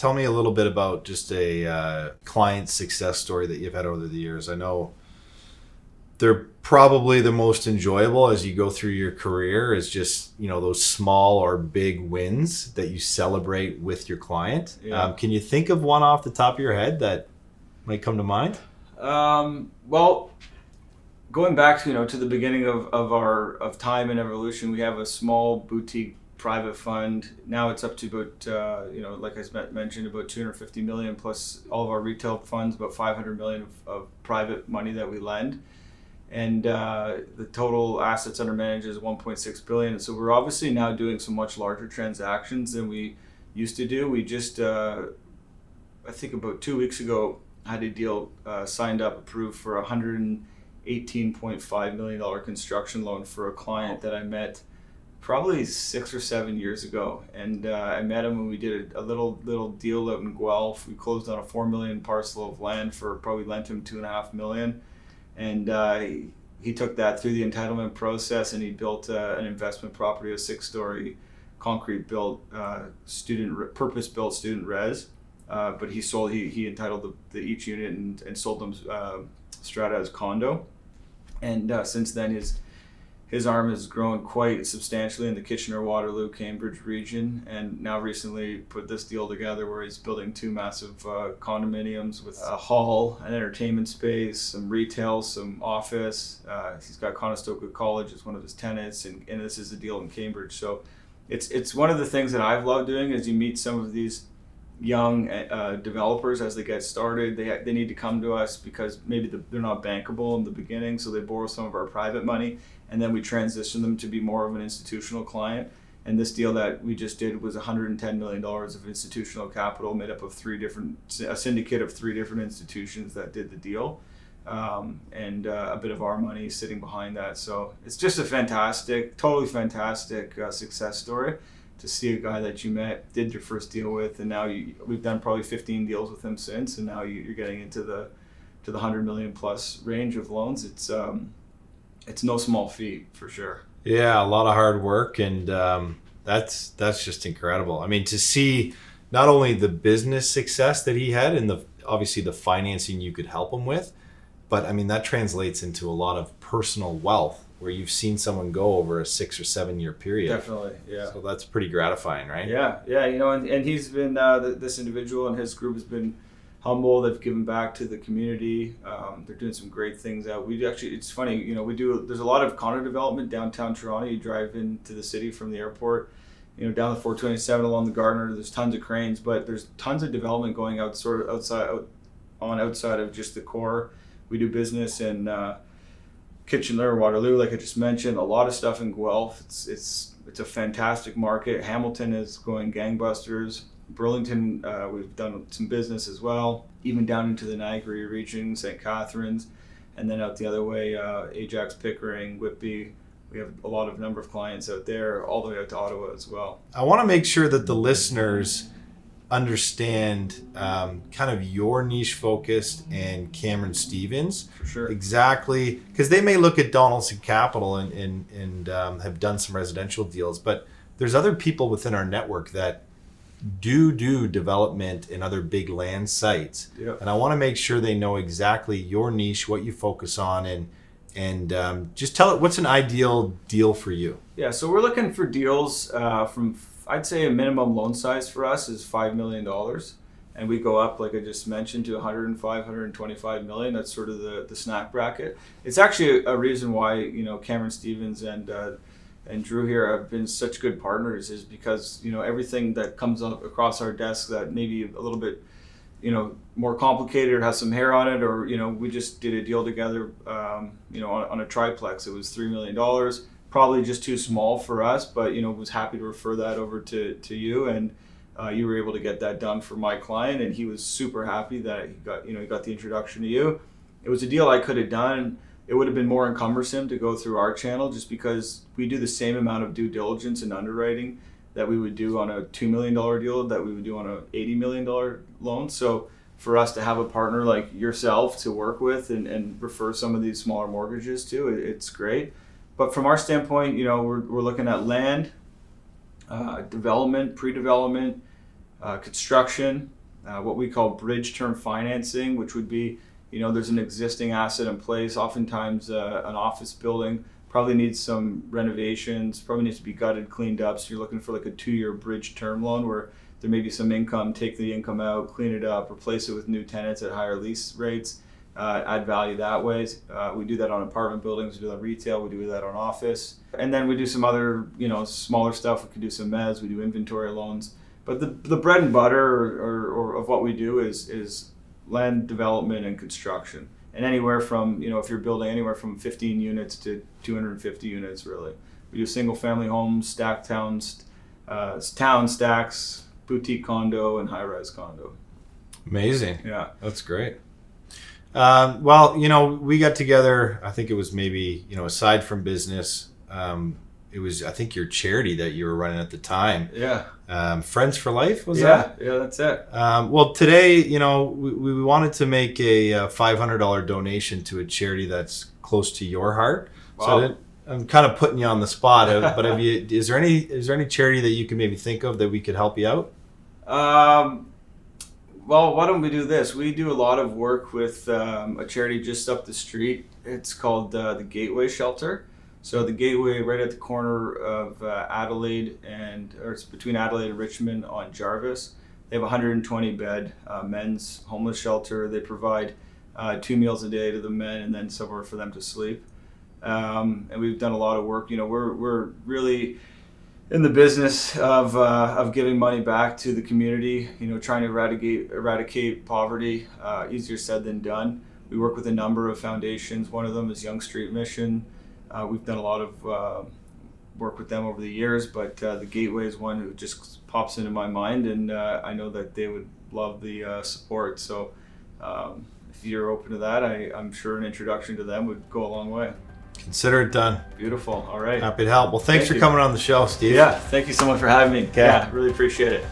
tell me a little bit about just a client success story that you've had over the years. I know they're probably the most enjoyable as you go through your career is just, those small or big wins that you celebrate with your client. Yeah. Can you think of one off the top of your head that might come to mind? Well, going back to the beginning of time and evolution, we have a small boutique private fund. Now it's up to about like I mentioned, about 250 million plus all of our retail funds, about 500 million of private money that we lend. And the total assets under management is 1.6 billion. So we're obviously now doing some much larger transactions than we used to do. We just, I think about 2 weeks ago, had a deal signed up, approved for a $118.5 million construction loan for a client that I met probably 6 or 7 years ago. And I met him when we did a little deal out in Guelph. We closed on a 4 million parcel of land for probably lent him $2.5 million. And he took that through the entitlement process, and he built an investment property, a 6-story concrete built purpose-built student res. But he entitled each unit and sold them strata as condo. And since then his arm has grown quite substantially in the Kitchener, Waterloo, Cambridge region, and now recently put this deal together where he's building 2 massive condominiums with a hall, an entertainment space, some retail, some office. He's got Conestoga College as one of his tenants, and this is a deal in Cambridge. So it's one of the things that I've loved doing is you meet some of these young developers as they get started. They need to come to us because maybe they're not bankable in the beginning, so they borrow some of our private money, and then we transition them to be more of an institutional client. And this deal that we just did was $110 million of institutional capital made up of a syndicate of 3 different institutions that did the deal, and a bit of our money sitting behind that. So it's just a totally fantastic success story to see a guy that you met, did your first deal with, and now we've done probably 15 deals with him since, and now you're getting into the 100 million plus range of loans. It's no small feat for sure. Yeah, a lot of hard work, and that's just incredible. I mean, to see not only the business success that he had and obviously the financing you could help him with, but I mean that translates into a lot of personal wealth where you've seen someone go over a 6 or 7 year period. Definitely, yeah. So that's pretty gratifying, right? Yeah, and he's been this individual and his group has been humble. They've given back to the community. They're doing some great things out. It's funny, there's a lot of condo development downtown Toronto. You drive into the city from the airport, down the 427 along the Gardiner, there's tons of cranes, but there's tons of development going out sort of outside of just the core. We do business in Kitchener, Waterloo, like I just mentioned, a lot of stuff in Guelph. It's a fantastic market. Hamilton is going gangbusters. Burlington, we've done some business as well, even down into the Niagara region, St. Catharines, and then out the other way, Ajax, Pickering, Whitby. We have a lot of number of clients out there, all the way out to Ottawa as well. I want to make sure that the listeners understand kind of your niche focus and Cameron Stevens. For sure. Exactly, because they may look at Donaldson Capital and have done some residential deals, but there's other people within our network that do development in other big land sites. Yep. And I want to make sure they know exactly your niche, what you focus on, and just tell it what's an ideal deal for you. Yeah, so we're looking for deals from, I'd say a minimum loan size for us is $5 million. And we go up, like I just mentioned, to 105, 125 million. That's sort of the snack bracket. It's actually a reason why, Cameron Stevens and Drew here have been such good partners, is because, everything that comes up across our desk that maybe a little bit, more complicated or has some hair on it, or, we just did a deal together, on a triplex. It was $3 million. Probably just too small for us, but was happy to refer that over to you, and you were able to get that done for my client, and he was super happy that he got the introduction to you. It was a deal I could have done. It would have been more cumbersome to go through our channel, just because we do the same amount of due diligence and underwriting that we would do on a $2 million deal that we would do on a $80 million loan. So for us to have a partner like yourself to work with and refer some of these smaller mortgages to, it's great. But from our standpoint, we're looking at land, development, pre-development, construction, what we call bridge term financing, which would be, there's an existing asset in place. Oftentimes, an office building probably needs some renovations, probably needs to be gutted, cleaned up. So you're looking for like a 2-year bridge term loan where there may be some income, take the income out, clean it up, replace it with new tenants at higher lease rates, add value that way. We do that on apartment buildings, we do that on retail, we do that on office. And then we do some other, smaller stuff. We can do some mezz, we do inventory loans. But the bread and butter or of what we do is land development and construction. And anywhere from, if you're building anywhere from 15 units to 250 units, really. We do single family homes, stacked towns, town stacks, boutique condo, and high-rise condo. Amazing. Yeah. That's great. Well, we got together, I think it was maybe, aside from business, it was, I think, your charity that you were running at the time. Yeah. Friends for Life, was that? Yeah, that's it. Well, today, we wanted to make a $500 donation to a charity that's close to your heart. Wow. So I'm kind of putting you on the spot, but is there any charity that you can maybe think of that we could help you out? Well, why don't we do this? We do a lot of work with a charity just up the street. It's called the Gateway Shelter. So the Gateway, right at the corner of Adelaide or it's between Adelaide and Richmond on Jarvis. They have a 120-bed men's homeless shelter. They provide 2 meals a day to the men and then somewhere for them to sleep. And we've done a lot of work. We're really in the business of giving money back to the community. Trying to eradicate poverty. Easier said than done. We work with a number of foundations. One of them is Young Street Mission. We've done a lot of work with them over the years, but the Gateway is one who just pops into my mind, and I know that they would love the support. So if you're open to that, I'm sure an introduction to them would go a long way. Consider it done. Beautiful. All right. Happy to help. Well, thanks for coming on the show, Steve. Yeah, thank you so much for having me. Okay. Yeah, really appreciate it.